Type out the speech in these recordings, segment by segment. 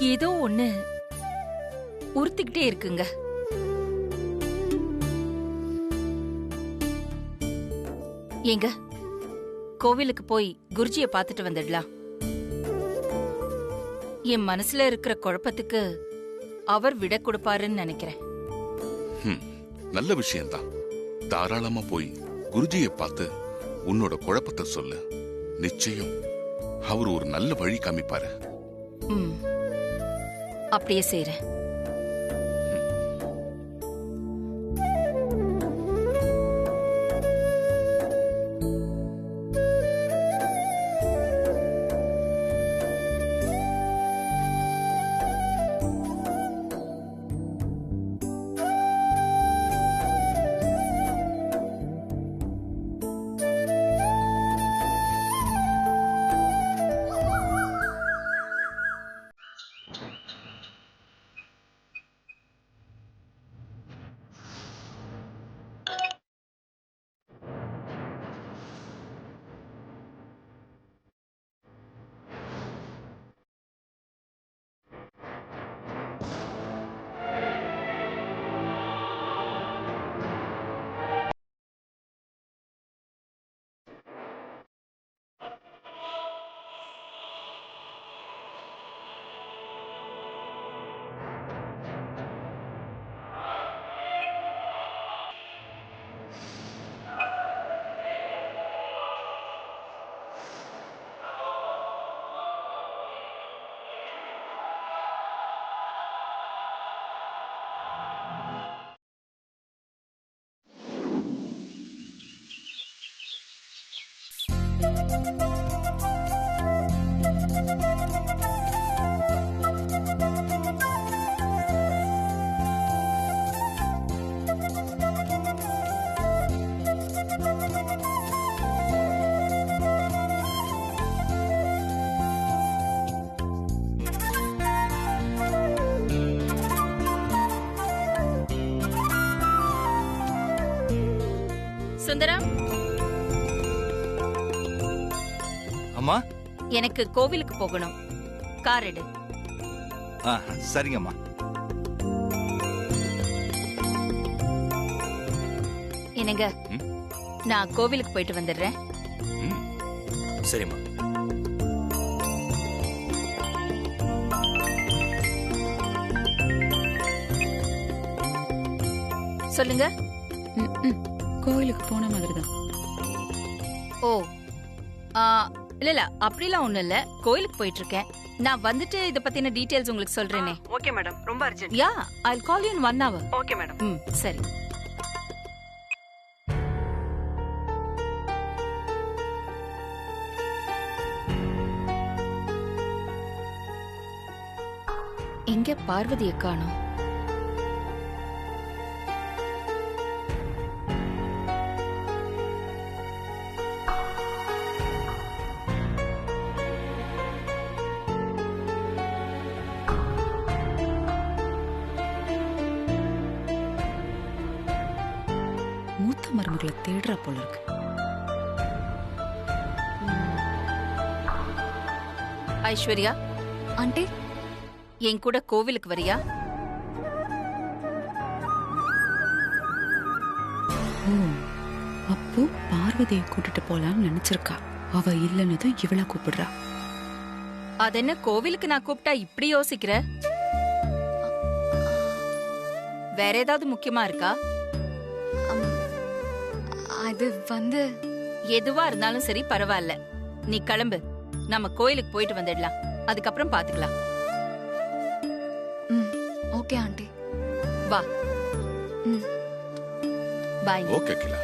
ஏதோ ஒண்ணு உறுத்திக்கிட்டே இருக்குங்க. ஏங்க, கோவிலுக்கு போய் குருஜிய பாத்துட்டு வந்துடலாம். என் மனசுல இருக்கிற குழப்பத்துக்கு அவர் விட கொடுப்பாருன்னு நினைக்கிறேன். நல்ல விஷயம்தான். தாராளமா போய் குருஜியை பார்த்து உன்னோட குழப்பத்தை சொல்லு. நிச்சயம் அவர் ஒரு நல்ல வழி காமிப்பாரு. அப்படியே செய்றேன். சுந்தரம், அம்மா, எனக்கு கோவிலுக்கு போகணும். கார் எடு. சரிங்கம்மா. என்னங்க, நான் கோவிலுக்கு போயிட்டு வந்துடுறேன். சரிம்மா. சொல்லுங்க. கோவிலுக்கு போன மாதிரிதான். ஓ, இல்ல அப்படிலாம் ஒண்ணும் இல்ல. கோயிலுக்கு போயிட்டு இருக்கேன். நான் வந்துட்டு இத பத்தின டீடைல்ஸ் உங்களுக்கு சொல்றேனே. ஓகே மேடம், ரொம்ப urgent. Yeah, I'll call you in 1 hour. Okay madam. சரி. எங்க பார்வதியை காணோம்? மூத்த மருமகளை தேடுறா போல இருக்கு. ஐஸ்வர்யா, ஆண்டி, என் கூட கோவிலுக்கு வரியா? அப்போ பார்வதியை கூட்டிட்டு போலான்னு நினைச்சிருக்கா. அவ இல்லைன்னு இவள கூப்பிடுறா. அதென்ன கோவிலுக்கு நான் கூப்பிட்டா இப்படி யோசிக்கிற? வேற ஏதாவது முக்கியமா இருக்கா? அது வந்து எதுவா இருந்தாலும் சரி, பரவாயில்ல. நீ கிளம்பு. நம்ம கோயிலுக்கு போயிட்டு வந்துடலாம். அதுக்கப்புறம் பாத்துக்கலாம். Okay aunty. வா. பாய். ஓகே கிலா.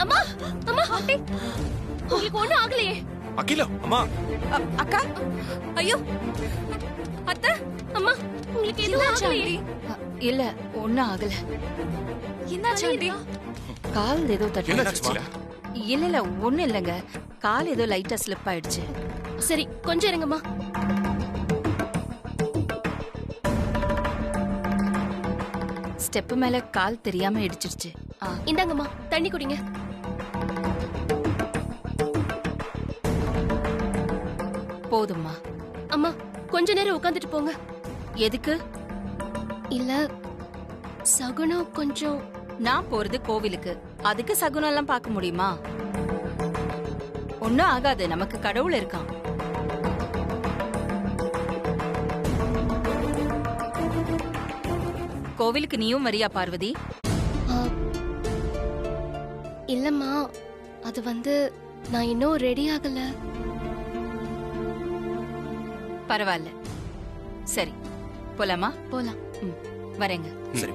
அம்மா, அம்மா, ஆண்டி, உங்களுக்கு ஒண்ணும் ஆகலையே? அகிலா, அம்மா. அக்கா, ஐயோ, அத்தை, அம்மா, உங்களுக்கு எதுவும் ஆகலையே? இல்ல, ஒண்ணும் ஆகல. என்னாச்சு ஆண்டி? கால் ஏதோ தட்டி. என்னாச்சு கிலா? இல்ல ஒண்ணும் இல்லைங்க, கால் ஏதோ லைட்டா ஸ்லிப் ஆயிடுச்சு. சரி கொஞ்சம் இருங்கம்மா. ஸ்டெப் மேல கால் தெரியாம இடிச்சிருச்சு. இந்தாங்கம்மா தண்ணி குடிங்க. போதும்மா. அம்மா கொஞ்ச நேரம் உட்காந்துட்டு போங்க. எதுக்கு? இல்ல சகுனம் கொஞ்சம். நான் போறது கோவிலுக்கு, அதுக்கு சகுனம் எல்லாம் பார்க்க முடியுமா? ஒண்ணும் ஆகாது, நமக்கு கடவுள் இருக்கான். கோவிலுக்கு நீயும் வரியா பார்வதி? இல்லம்மா, அது வந்து நான் இன்னும் ரெடி ஆகல. பரவாயில்ல, சரி போலாமா? போலாம். வரேங்க. சரி.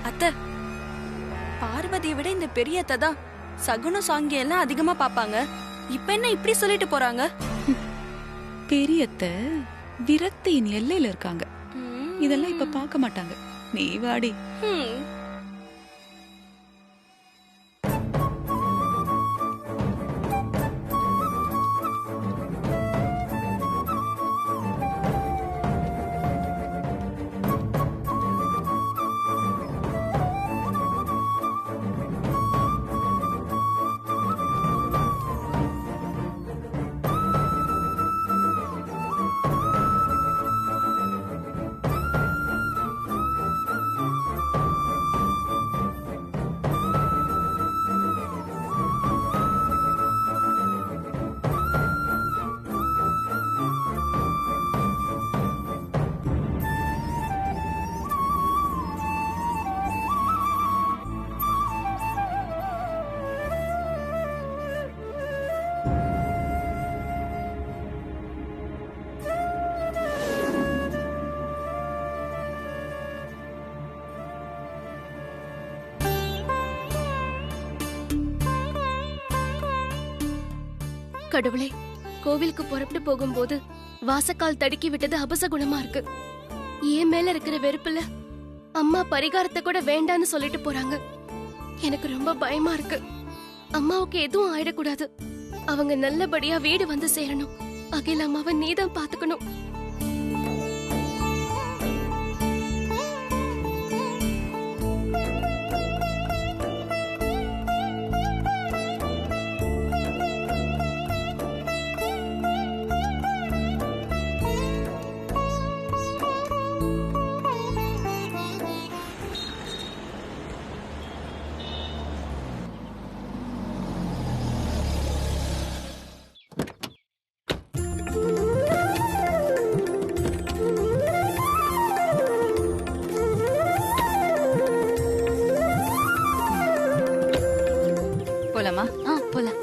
அத்தை, பார்வதியை விட இந்த பெரிய அத்தை தான் சகுன சாங்கியம் எல்லாம் அதிகமா பாப்பாங்க. இப்ப என்ன இப்படி சொல்லிட்டு போறாங்க? பெரியத்த விரக்தியின் எல்லையில இருக்காங்க. இதெல்லாம் இப்ப பார்க்க மாட்டாங்க. நீ வாடி. கடவுளே, கோவிலுக்கு புறப்பட்டு போகும்போது வாசக்கால் தடுக்கி விட்டது அபசகுணமா இருக்கு. ஏன் மேல இருக்கிற வெறுப்புல அம்மா பரிகாரத்தை கூட வேண்டான்னு சொல்லிட்டு போறாங்க. எனக்கு ரொம்ப பயமா இருக்கு. அம்மாவுக்கு எதுவும் ஆயிடக்கூடாது. அவங்க நல்லபடியா வீடு வந்து சேரணும். அகில அம்மாவை நீதான் பாத்துக்கணும். போலாமா? போலாம்.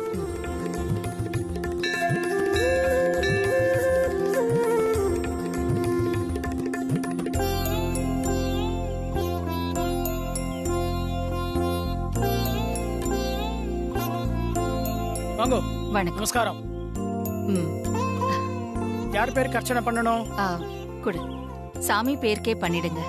வாங்கோ. வணக்கம். நமஸ்காரம். ம். யார் பேருக்கு அர்ச்சனை பண்ணணும்? குடு, சாமி பேருக்கே பண்ணிடுங்க.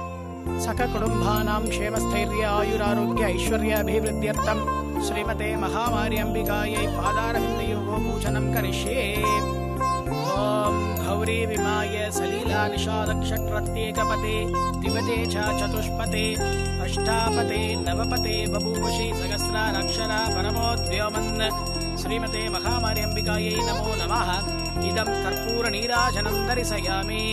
சக குடும்பானாம் க்ஷேமஸ்தைர்ய ஆயுராரோக்கிய ஐஸ்வர்யாபிவிருத்தியர்த்தம் ஸ்ரீமதே மகாமாரி அம்பிகாயை பாதாரவிந்தயோகோ பூஜனம் கரிஷ்யே. ஓம் கௌரி விமாய சலீலா நிஷாதக்ஷக்ரத்யேகபதே திவதே ச சதுஷ்பதே அஷ்டாபதே நவபதே பபூவஷி சகஸ்ராரக்ஷரா பரமோத்வ்யோமன் ஸ்ரீமதே மகாமாரி அம்பிகாயை நமோ நமः. இதம் கற்பூர நீராஜனம் தரிசயாமி.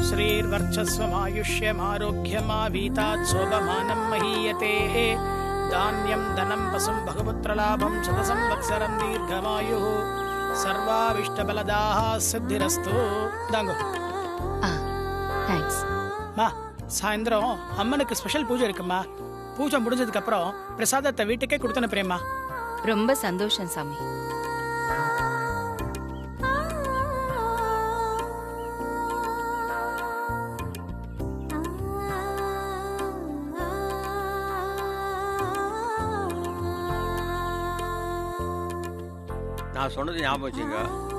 श्रीर्वर्चस्वमायुष्यमारोग्यमावीतात् शोभमानं महीयते. धान्यं धनं पशुं बहुपुत्रलाभं शतसंवत्सरं दीर्घमायुः सर्वाभीष्टफलदाः सिद्धिरस्तु தாங்கோ தேங்க்ஸ். மா சாயந்தரம் அம்மனுக்கு ஸ்பெஷல் பூஜை இருக்குமா. பூஜை முடிஞ்சதுக்கு அப்புறம் பிரசாதத்தை வீட்டுக்கே கொடுத்து அனுப்புறேம்மா. ரொம்ப சந்தோஷம் சாமி. நான் சொன்னது ஞாபகம் வச்சுங்க.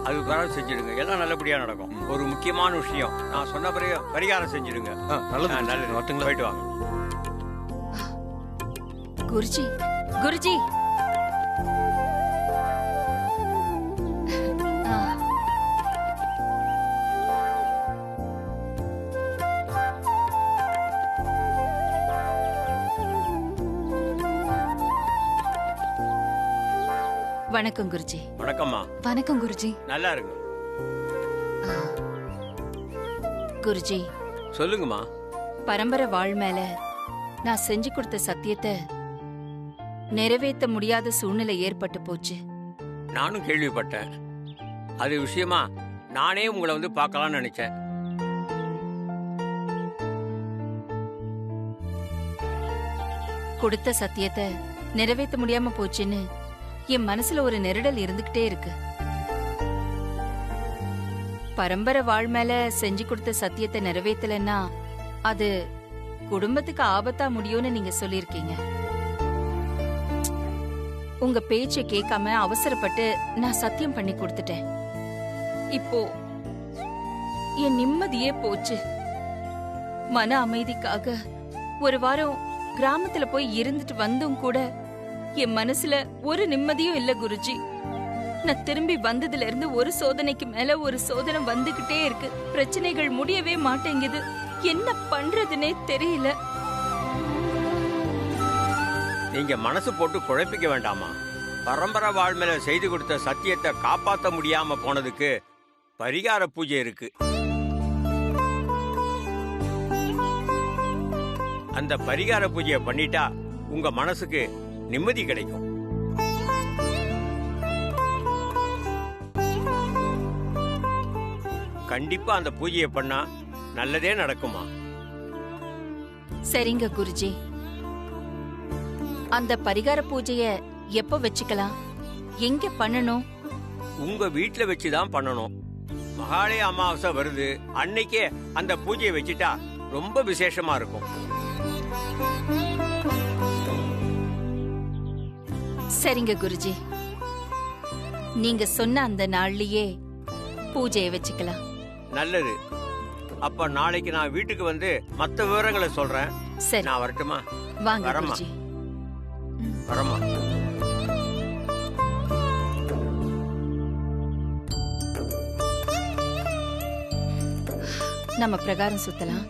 அது பிறகு செஞ்சிடுங்க, எல்லாம் நல்லபடியா நடக்கும். ஒரு முக்கியமான விஷயம், நான் சொன்ன பிறகு பரிகாரம் செஞ்சிடுங்க. நல்லது, மட்டும் போயிட்டு வாங்க. குருஜி குருஜி வணக்கம் குருஜி. வணக்கம்மா. வணக்கம் குருஜி. நல்லா இருங்க. குருஜி சொல்லுங்கம்மா. பரம்பரை வாழ் மேல நான் செஞ்சு கொடுத்த சத்தியத்தை நிறைவேற்ற முடியாத சூழ்நிலை ஏற்பட்டு போச்சு. நானும் கேள்விப்பட்டேன். அது விஷயமா நானே உங்களை வந்து பார்க்கலாம்னு நினைச்சேன். கொடுத்த சத்தியத்தை நிறைவேற்ற முடியாம போச்சுன்னு என் மனசுல ஒரு நெருடல் இருந்துகிட்டே இருக்கு. பரம்பரை வாழ் மேல செஞ்சு கொடுத்த சத்தியத்தை நிறைவேற்றலன்னா அது குடும்பத்துக்கு ஆபத்தா முடியும்னு நீங்க சொல்லிருக்கீங்க. உங்க பேச்சை கேட்காம அவசரப்பட்டு நான் சத்தியம் பண்ணி கொடுத்துட்டேன். இப்போ என் நிம்மதியே போச்சு. மன அமைதிக்காக ஒரு வாரம் கிராமத்துல போய் இருந்துட்டு வந்தும் கூட என் மனசுல ஒரு நிம்மதியும் இல்ல குருஜி. நான் திரும்பி வந்ததுல இருந்து ஒரு சோதனைக்கு மேல ஒரு சோதனை வந்துகிட்டே இருக்கு. பிரச்சனைகள் முடியவே மாட்டேங்குது. என்ன பண்றதுன்னே தெரியல. நீங்க மனசு போட்டு குழப்பிக்க வேண்டாமா. பரம்பரை வாழ் மேல செய்து கொடுத்த சத்தியத்தை காப்பாற்ற முடியாம போனதுக்கு பரிகார பூஜை இருக்கு. அந்த பரிகார பூஜையை பண்ணிட்டா உங்க மனசுக்கு நிம்மதி கிடைக்கும். கண்டிப்பா அந்த பூஜையை பண்ணா நல்லதே நடக்குமா. சரிங்க குருஜி. அந்த பரிகார பூஜைய எப்ப வச்சுக்கலாம், எங்க பண்ணணும்? உங்க வீட்டுல வச்சுதான் பண்ணணும். மகாலய அமாவாசை வருது, அன்னைக்கே அந்த பூஜையை வச்சுட்டா ரொம்ப விசேஷமா இருக்கும். சரிங்க குருஜி, நீங்க சொன்ன அந்த நாள்லயே பூஜையை வச்சுக்கலாம். நல்லது. அப்ப நாளைக்கு நான் வீட்டுக்கு வந்து மத்த விவரங்களை சொல்றேன். சரி, நான் வரட்டுமா? வாங்க வரமா குருஜி. வரமா. நம்ம பிரகாரம் சுத்தலாம்.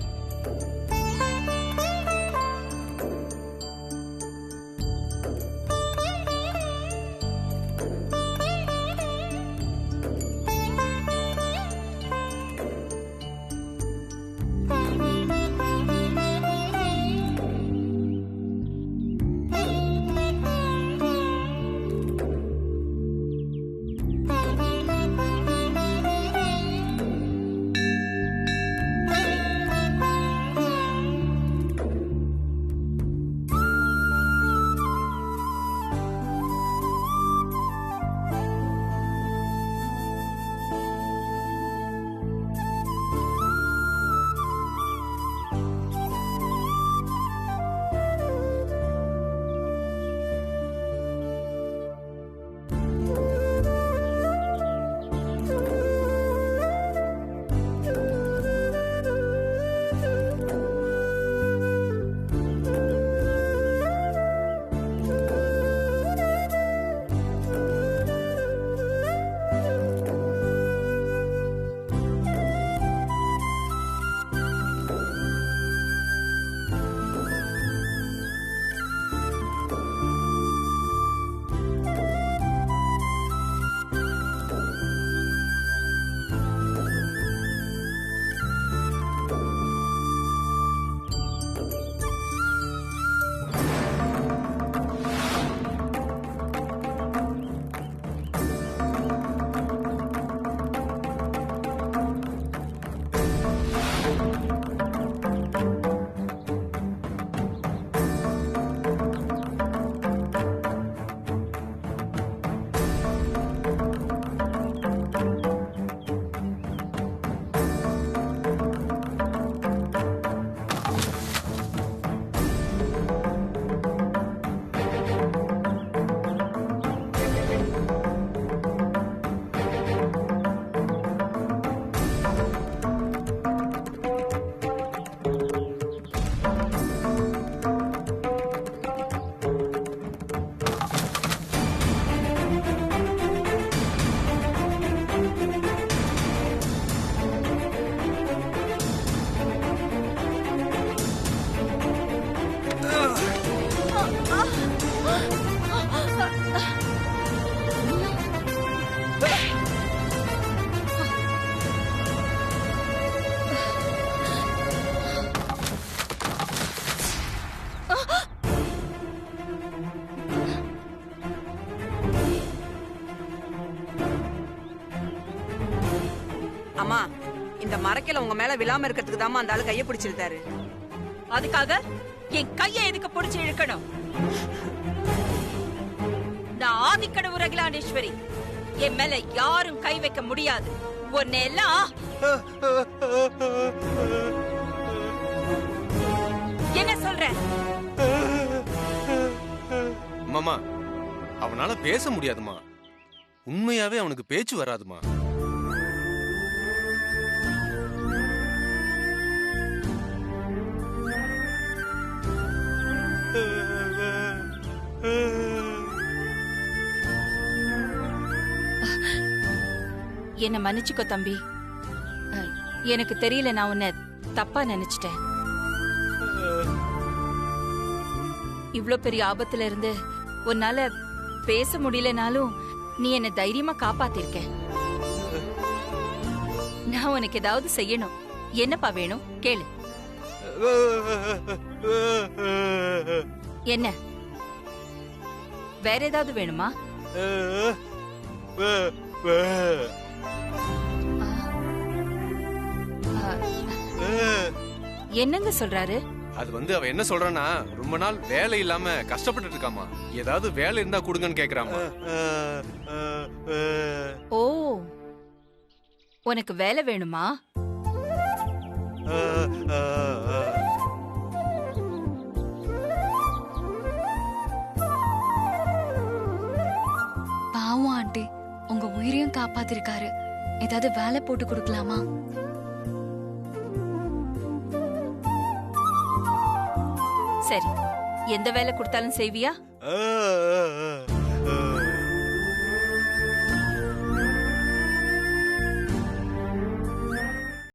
அம்மா இந்த மரக்கில உங்க மேல விழாம இருக்கிறதுக்கு தாமா அந்த ஆளு கைய பிடிச்சிருந்தாரு. அதுக்காக என் கையை எதுக்கு பிடிச்சு இழுக்கணும்? நான் ஆதிக்கடவுர் அகிலாண்டேஸ்வரி. என் மேல யாரும் கை வைக்க முடியாது. உன்னை எல்லாம் என்ன சொல்ற? மாமா அவனால பேச முடியாதுமா. உண்மையாவே அவனுக்கு பேச்சு வராதுமா. என்ன மன்னிச்சுக்கோ தம்பி. எனக்கு தெரியல, நான் உன்னை தப்பா நினைச்சிட்டேன். இவ்ளோ பெரிய ஆபத்துல இருந்து உன்னால பேச முடியலனாலும் நீ என்ன தைரியமா காப்பாத்திருக்க. நான் உனக்கு ஏதாவது செய்யணும். என்னப்பா வேணும் கேளு. என்ன வேற ஏதாவது வேணுமா? என்னங்க சொல்றாரு? அது வந்து அவ என்ன சொல்றானா, ரொம்ப நாள் வேலை இல்லாம கஷ்டப்பட்டு இருக்காமா. ஏதாவது வேலை இருந்தா கொடுங்கன்னு கேக்குறாமா. ஓ, உனக்கு வேலை வேணுமா? பாவம் ஆண்டி, உங்க உயிரையும் காப்பாத்திருக்காரு. ஏதாவது வேலை போட்டு கொடுக்கலாமா? சரி, எந்த வேலை கொடுத்தாலும் செய்வியா?